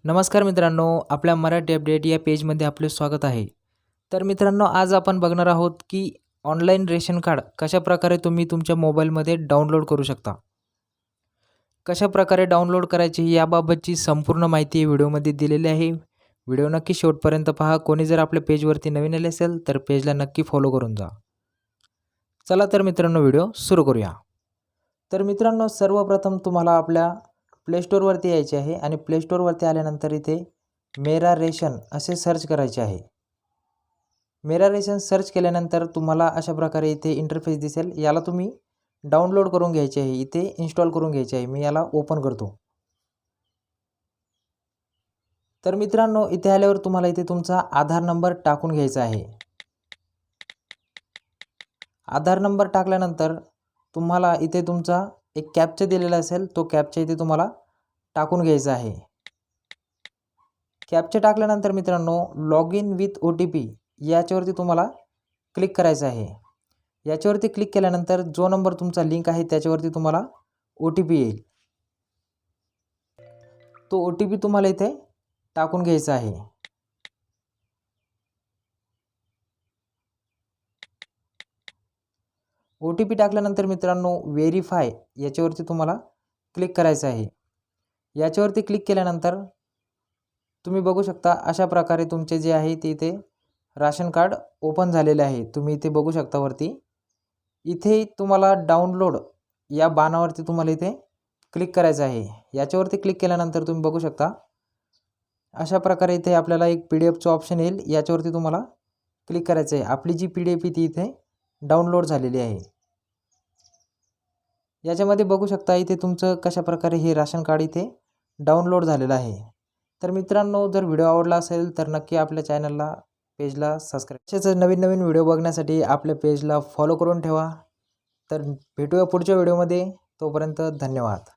नमस्कार मित्रांनो, आपल्या मराठी अपडेट या पेजमध्ये आपले स्वागत आहे। तर मित्रांनो, आज आपण बघणार आहोत की ऑनलाईन रेशन कार्ड कशाप्रकारे तुम्ही तुमच्या मोबाईलमध्ये डाउनलोड करू शकता। कशाप्रकारे डाउनलोड करायचे याबाबतची संपूर्ण माहिती या व्हिडिओमध्ये दिलेली आहे। व्हिडिओ नक्की शेवटपर्यंत पहा। कोणी जर आपल्या पेजवरती नवीन आले असेल तर पेजला नक्की फॉलो करून जा। चला तर मित्रांनो, व्हिडिओ सुरू करूया। तर मित्रांनो, सर्वप्रथम तुम्हाला आपल्या प्ले स्टोअरवरती यायचे आहे आणि प्ले स्टोअरवरती आल्यानंतर इथे मेरा रेशन असे सर्च करायचे आहे। मेरा रेशन सर्च केल्यानंतर तुम्हाला अशा प्रकारे इथे इंटरफेस दिसेल। याला तुम्ही डाउनलोड करून घ्यायचे आहे, इथे इन्स्टॉल करून घ्यायचे आहे। मी याला ओपन करतो। तर मित्रांनो, इथे आल्यावर तुम्हाला इथे तुमचा आधार नंबर टाकून घ्यायचा आहे। आधार नंबर टाकल्यानंतर तुम्हाला इथे तुमचा एक कॅप्चा दिलेला असेल, तो कॅप्चा इथे तुम्हाला टाकून घ्यायचा आहे। कॅप्चा टाकल्यानंतर मित्रांनो, लॉग इन विथ OTP याच्यावरती तुम्हाला क्लिक करायचं आहे। याच्यावरती क्लिक केल्यानंतर जो नंबर तुमचा लिंक आहे त्याच्यावरती तुम्हाला OTP येईल। तो OTP तुम्हाला इथे टाकून घ्यायचा आहे। OTP टाकल्यानंतर मित्रांनो, व्हेरीफाय याच्यावरती तुम्हाला क्लिक करायचं आहे। याच्यावरती क्लिक केल्यानंतर तुम्ही बघू शकता अशा प्रकारे तुमचे जे आहे ते इथे राशन कार्ड ओपन झालेले आहे। तुम्ही इथे बघू शकता वरती। इथे तुम्हाला डाउनलोड या बाणावरती तुम्हाला इथे क्लिक करायचं आहे। याच्यावरती क्लिक केल्यानंतर तुम्ही बघू शकता अशा प्रकारे इथे आपल्याला एक PDF ऑप्शन येईल। याच्यावरती तुम्हाला क्लिक करायचं आहे। आपली जी PDF ती इथे डाउनलोड झालेली आहे। याच्यामध्ये बघू शकता इथे तुमचं कशा प्रकारे हे राशन कार्ड इथे डाउनलोड झालेलं आहे। तर मित्रांनो, जर व्हिडिओ आवडला असेल तर नक्की आपल्या चॅनलला पेजला सबस्क्राईब। असेच नवीन नवीन व्हिडिओ बघण्यासाठी आपल्या पेजला फॉलो करून ठेवा। तर भेटूया पुढच्या व्हिडिओमध्ये। तोपर्यंत धन्यवाद।